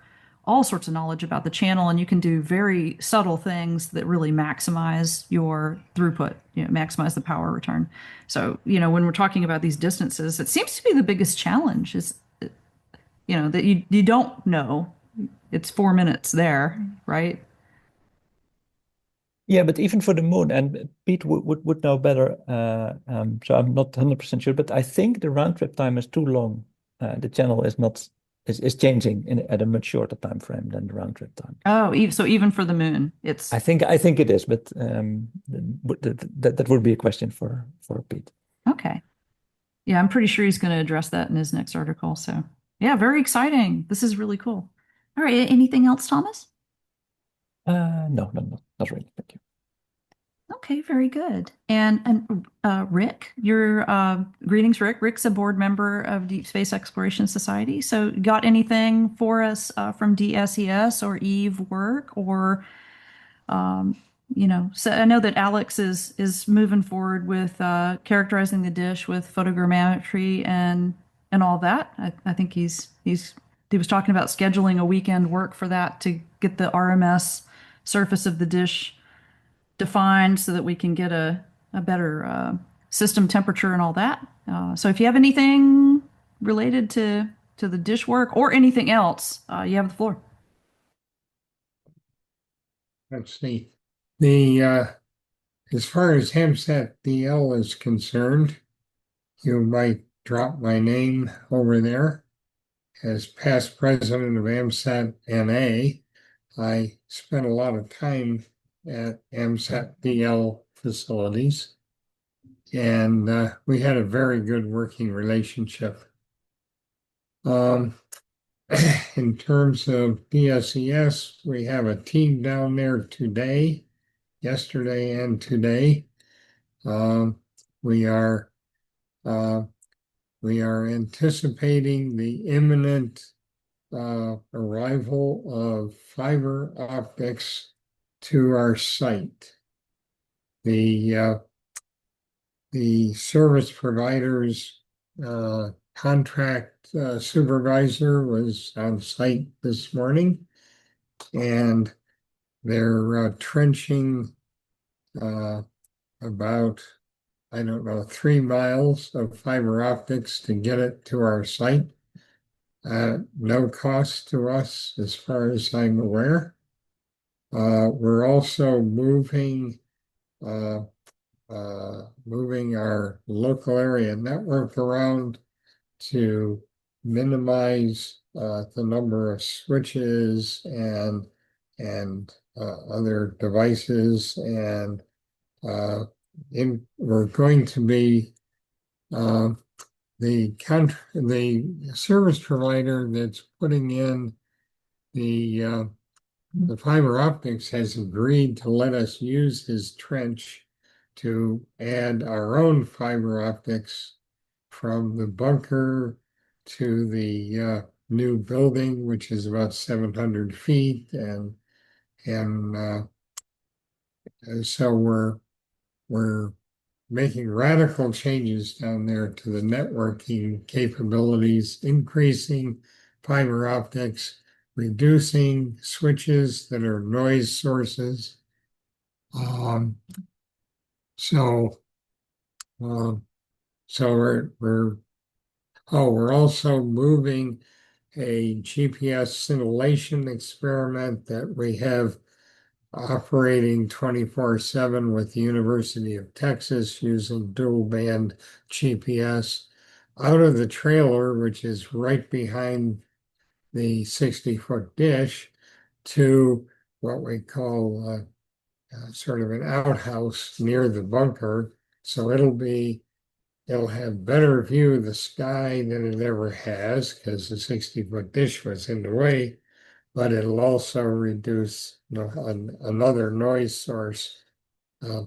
all sorts of knowledge about the channel, and you can do very subtle things that really maximize your throughput, maximize the power return. So, when we're talking about these distances, it seems to be the biggest challenge is, that you don't know. It's 4 minutes there, right? yeah, but even for the moon, and Pete would know better, so I'm not 100% sure, but I think the round trip time is too long. The channel is changing at a much shorter time frame than the round trip time. Oh, so even for the moon, it's I think it is, but that would be a question for Pete. okay. Yeah, I'm pretty sure he's going to address that in his next article. So, yeah, very exciting. This is really cool. All right, anything else, Thomas? No, not really. Thank you. Okay, very good. And Rick, your greetings, Rick. Rick's a board member of Deep Space Exploration Society. So, got anything for us from DSES or Eve work, or so I know that Alex is moving forward with characterizing the dish with photogrammetry and all that. I think he was talking about scheduling a weekend work for that to get the RMS surface of the dish defined so that we can get a better system temperature and all that. So if you have anything related to the dish work or anything else, you have the floor. Let's see. The as far as AMSAT-DL is concerned, you might drop my name over there. As past president of AMSAT-NA, I spent a lot of time at AMSAT-DL facilities, and we had a very good working relationship. In terms of DSES, we have a team down there today, yesterday and today. We are anticipating the imminent arrival of fiber optics to our site. The service provider's contract supervisor was on site this morning, and they're trenching about, I don't know, 3 miles of fiber optics to get it to our site. No cost to us as far as I'm aware. We're also moving our local area network around to minimize the number of switches and other devices, and we're going to be the service provider that's putting in the fiber optics has agreed to let us use his trench to add our own fiber optics from the bunker to the new building, which is about 700 feet, and so we're making radical changes down there to the networking capabilities, increasing fiber optics, reducing switches that are noise sources. So we're also moving a GPS scintillation experiment that we have operating 24/7 with the University of Texas using dual band GPS out of the trailer, which is right behind the 60-foot dish, to what we call sort of an outhouse near the bunker. So it'll have better view of the sky than it ever has because the 60-foot dish was in the way. but it'll also reduce another noise source,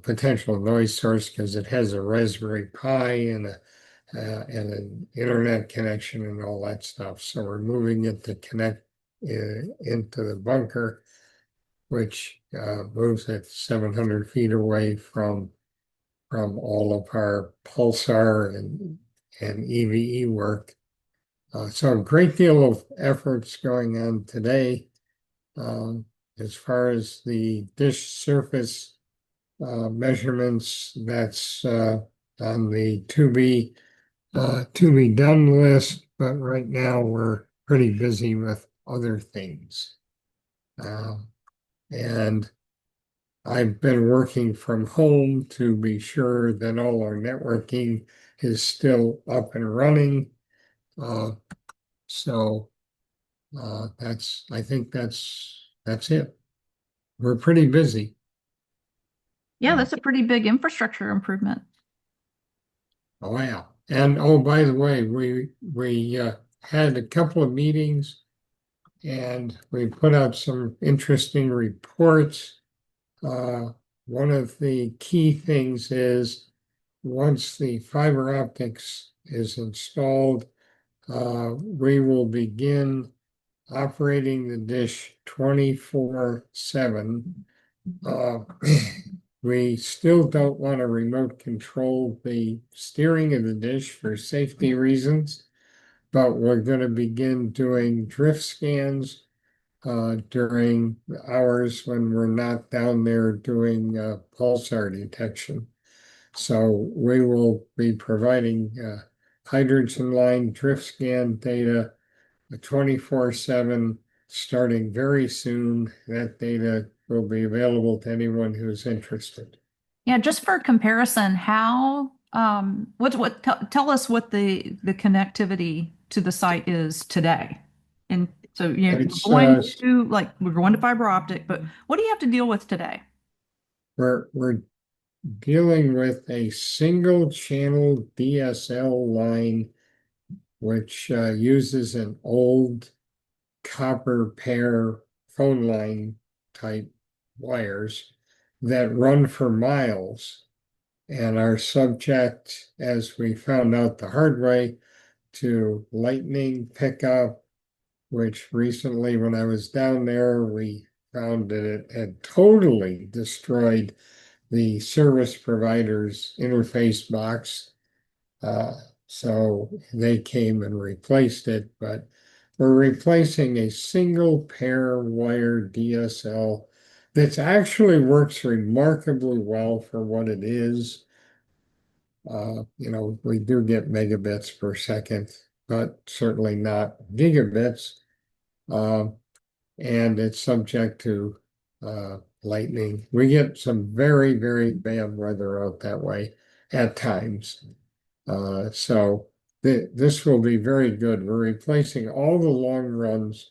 potential noise source, because it has a Raspberry Pi and an internet connection and all that stuff. So we're moving it to connect into the bunker, which moves it 700 feet away from all of our pulsar and EVE work. So a great deal of efforts going on today. As far as the dish surface measurements, that's on the to be done list, but right now we're pretty busy with other things. And I've been working from home to be sure that all our networking is still up and running. So I think that's it. We're pretty busy. Yeah, that's a pretty big infrastructure improvement. Oh yeah. And oh, by the way, we had a couple of meetings and we put out some interesting reports. One of the key things is once the fiber optics is installed, we will begin operating the dish 24/7. We still don't want to remote control the steering of the dish for safety reasons, but we're going to begin doing drift scans during hours when we're not down there doing pulsar detection. So we will be providing hydrogen line drift scan data 24/7 starting very soon. That data will be available to anyone who's interested. Yeah, just for comparison, how tell us what the connectivity to the site is today. And so we're going to fiber optic, but what do you have to deal with today? We're dealing with a single channel DSL line, which uses an old copper pair phone line type wires that run for miles and are subject, as we found out the hard way, to lightning pickup, which recently when I was down there, we found that it had totally destroyed the service provider's interface box. So they came and replaced it, but we're replacing a single pair wire DSL that actually works remarkably well for what it is. We do get megabits per second, but certainly not gigabits. And it's subject to lightning. We get some very, very bad weather out that way at times. So this will be very good. We're replacing all the long runs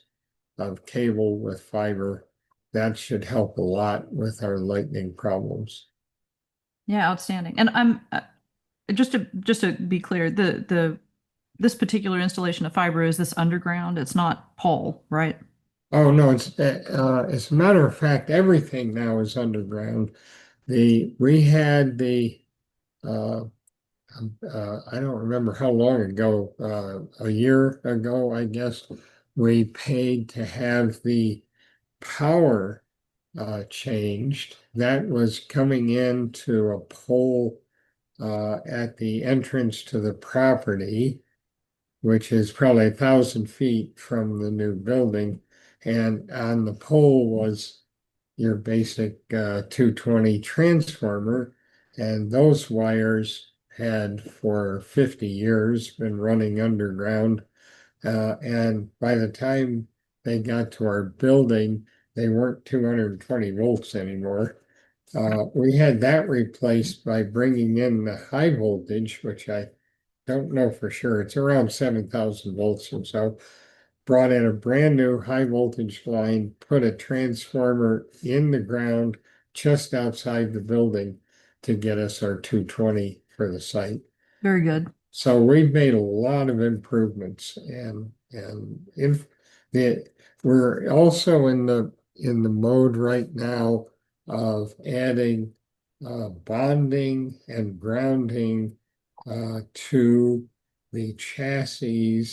of cable with fiber. That should help a lot with our lightning problems. Yeah, outstanding. And I'm just to be clear, this particular installation of fiber is this underground. It's not pole, right? Oh no, it's as a matter of fact, everything now is underground. We had I don't remember how long ago, a year ago, I guess, we paid to have the power changed. That was coming into a pole at the entrance to the property, which is probably 1,000 feet from the new building. And on the pole was your basic 220 transformer. And those wires had for 50 years been running underground. And by the time they got to our building, they weren't 220 volts anymore. We had that replaced by bringing in the high voltage, which I don't know for sure. It's around 7,000 volts or so. Brought in a brand new high voltage line, put a transformer in the ground just outside the building to get us our 220 for the site. Very good. So we've made a lot of improvements, and if the we're also in the mode right now of adding bonding and grounding to the chassis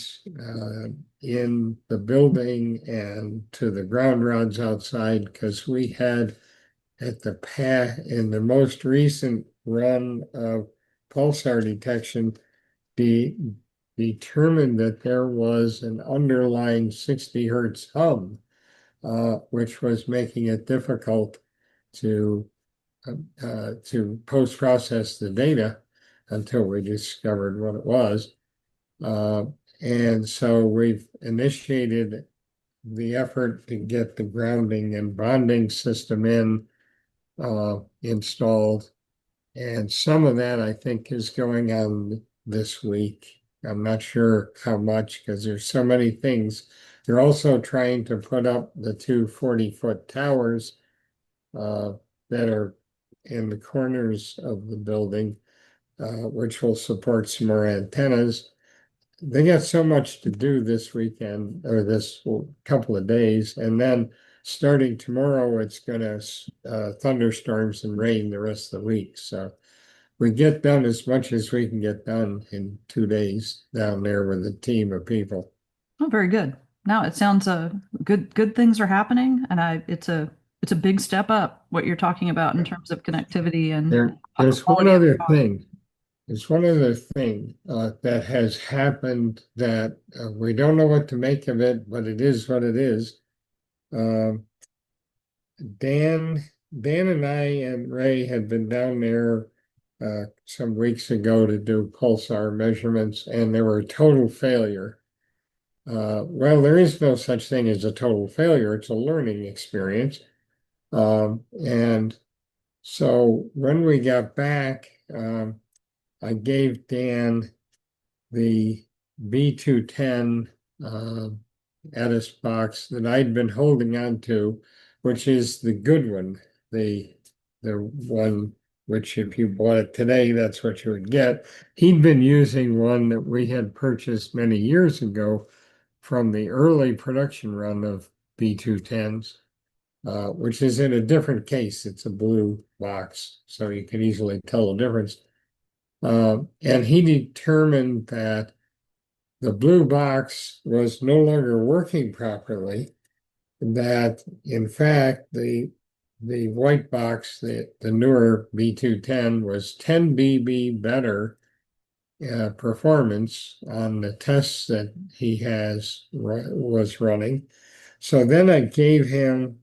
in the building and to the ground rods outside, because we had in the most recent run of pulsar detection determined that there was an underlying 60 hertz hum, which was making it difficult to post-process the data until we discovered what it was. And so we've initiated the effort to get the grounding and bonding system installed. And some of that, I think, is going on this week. I'm not sure how much, because there's so many things. They're also trying to put up the two 40-foot towers that are in the corners of the building, which will support some more antennas. They got so much to do this weekend, or this couple of days, and then starting tomorrow, it's going to thunderstorms and rain the rest of the week. So we get done as much as we can get done in 2 days down there with a team of people. Oh, very good. Now it sounds good things are happening, and it's a big step up what you're talking about in terms of connectivity and There's one quality of other the thing. There's one other thing that has happened that we don't know what to make of it, but it is what it is. Dan and I and Ray had been down there some weeks ago to do pulsar measurements, and there were total failure. Well, there is no such thing as a total failure. It's a learning experience. And so when we got back, I gave Dan the B210 Edis box that I'd been holding on to, which is the good one, the one which if you bought it today, that's what you would get. He'd been using one that we had purchased many years ago from the early production run of B210s, which is in a different case. It's a blue box, so you can easily tell the difference. And he determined that the blue box was no longer working properly, that in fact the white box, the newer B210, was 10 dB better performance on the tests that he was running. So then I gave him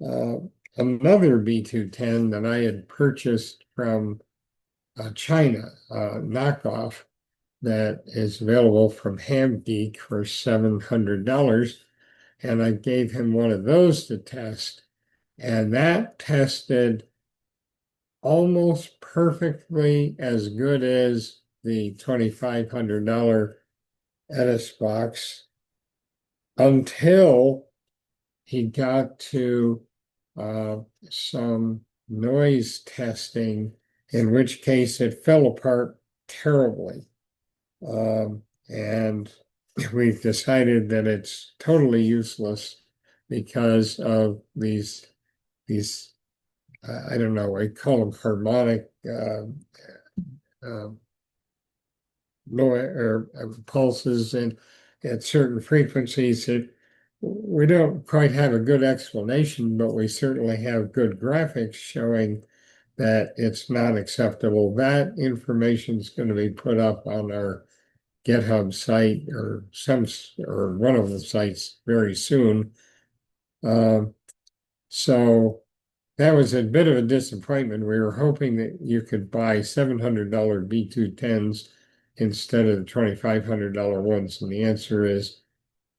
another B210 that I had purchased from China, knockoff, that is available from HamGeek for $700. And I gave him one of those to test. And that tested almost perfectly as good as the $2,500 Edis box until he got to some noise testing, in which case it fell apart terribly. And we've decided that it's totally useless because of these I don't know, I call them harmonic noise or pulses and at certain frequencies. We don't quite have a good explanation, but we certainly have good graphics showing that it's not acceptable. That information is going to be put up on our GitHub site or one of the sites very soon. So that was a bit of a disappointment. We were hoping that you could buy $700 B210s instead of the $2,500 ones, and the answer is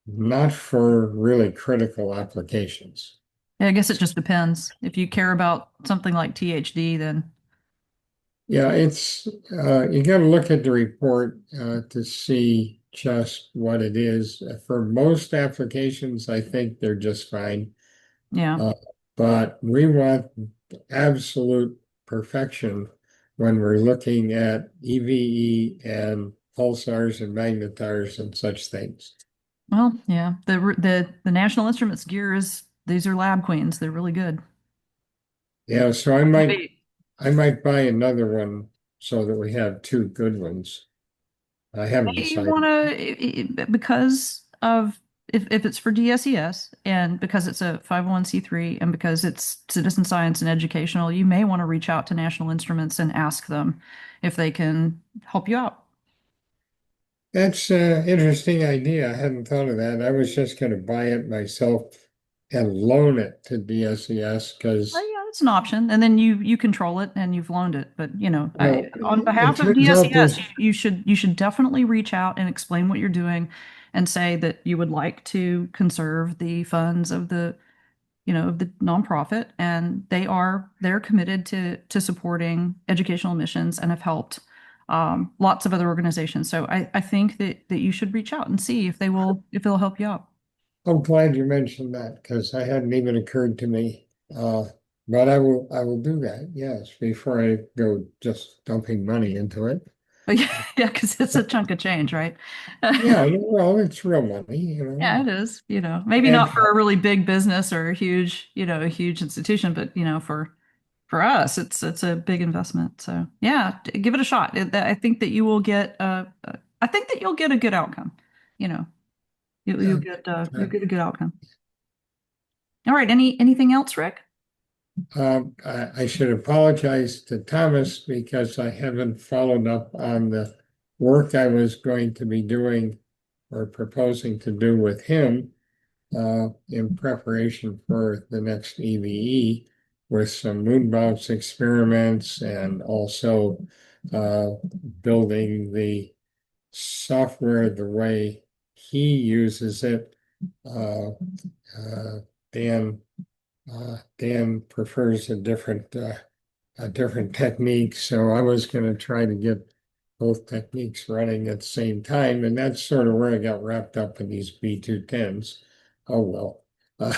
not for really critical applications. Yeah, I guess it just depends. If you care about something like THD, then yeah, it's you got to look at the report to see just what it is. For most applications, I think they're just fine. yeah. But we want absolute perfection when we're looking at EVE and pulsars and magnetars and such things. Well, yeah, the National Instruments gear is these are lab queens. They're really good. Yeah, so Wait, I might buy another one so that we have two good ones. I haven't you decided. want to because of if it's for DSES and because it's a 501(c)(3) and because it's citizen science and educational, you may want to reach out to National Instruments and ask them if they can help you out. That's an interesting idea. I hadn't thought of that. I was just going to buy it myself and loan it to DSES Well, because, yeah, it's an option, and then you control it and you've loaned it. But well, on it behalf of turns out DSES, there's, you should definitely reach out and explain what you're doing, and say that you would like to conserve the funds of the nonprofit, and they're committed to supporting educational missions and have helped lots of other organizations. So I think that you should reach out and see if they'll help you out. I'm glad you mentioned that because that hadn't even occurred to me. But I will do that, yes, before I go just dumping money into it. But yeah, because it's a chunk of change, right? Yeah, well, it's real money, Yeah, it is. Maybe And not for a really big business or a huge institution, but for us, it's a big investment. So yeah, give it a shot. I think that you will get I think that you'll get a good outcome. You know, yeah, you'll get a good outcome. All right. Anything else, Rick? I should apologize to Thomas because I haven't followed up on the work I was going to be doing or proposing to do with him in preparation for the next EVE with some moon bounce experiments and also uh, building the software the way he uses it. Uh, uh, Dan Dan prefers a different technique, so I was going to try to get both techniques running at the same time, and that's sort of where I got wrapped up in these B210s. Oh well, uh,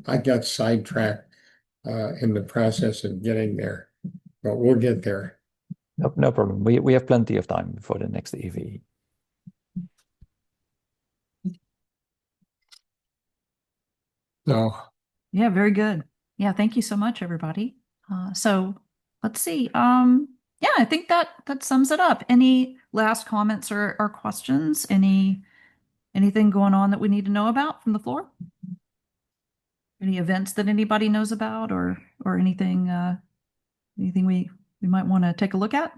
I got sidetracked in the process of getting there, but we'll get there. No problem. We have plenty of time before the next EV. So Yeah, very good. Yeah, thank you so much, everybody. So let's see. Yeah, I think that sums it up. Any last comments or questions? Anything going on that we need to know about from the floor? Any events that anybody knows about or anything we might want to take a look at?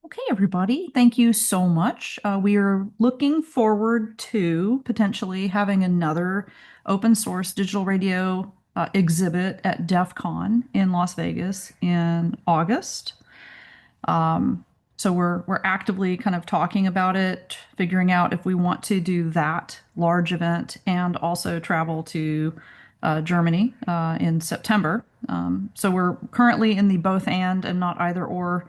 Okay, everybody, thank you so much. We are looking forward to potentially having another open source digital radio exhibit at DEF CON in Las Vegas in August. Um, so we're actively kind of talking about it, figuring out if we want to do that large event and also travel to Germany in September. So we're currently in the both and not either or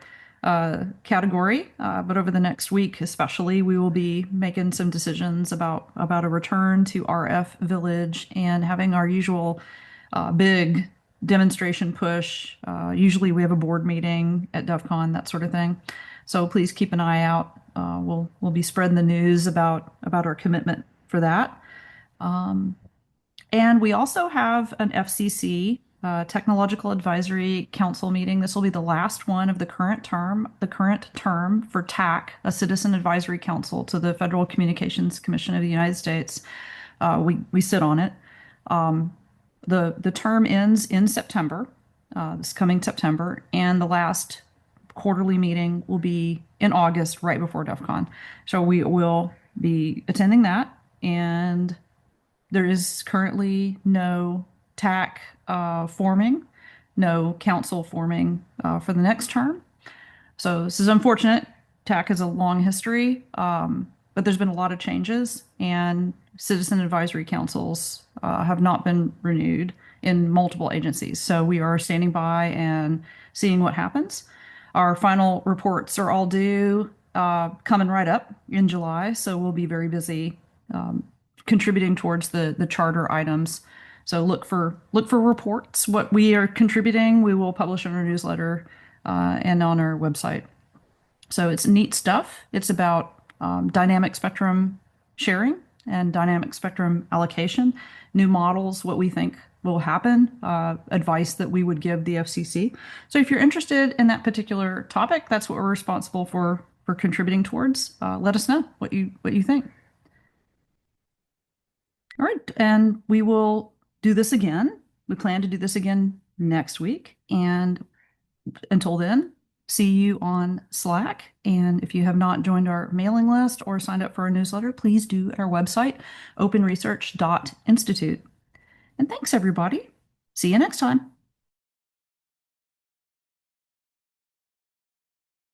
category. But over the next week, especially, we will be making some decisions about a return to RF Village and having our usual big demonstration push. Usually we have a board meeting at DEF CON, that sort of thing. So please keep an eye out. We'll be spreading the news about our commitment for that. And we also have an FCC Technological Advisory Council meeting. This will be the last one of the current term for TAC, a Citizen Advisory Council to the Federal Communications Commission of the United States. We sit on it. The term ends in September, this coming September, and the last quarterly meeting will be in August, right before DEF CON. So we will be attending that, and there is currently no TAC forming, no council forming for the next term. So this is unfortunate. TAC has a long history, but there's been a lot of changes, and citizen advisory councils have not been renewed in multiple agencies. So we are standing by and seeing what happens. Our final reports are all due coming right up in July, so we'll be very busy contributing towards the charter items. So look for reports. What we are contributing, we will publish in our newsletter and on our website. So it's neat stuff. It's about dynamic spectrum sharing and dynamic spectrum allocation, new models, what we think will happen, advice that we would give the FCC. So if you're interested in that particular topic, that's what we're responsible for contributing towards. Let us know what you think. All right, and we will do this again. We plan to do this again next week. And until then, see you on Slack. And if you have not joined our mailing list or signed up for our newsletter, please do at our website, openresearch.institute. And thanks, everybody. See you next time.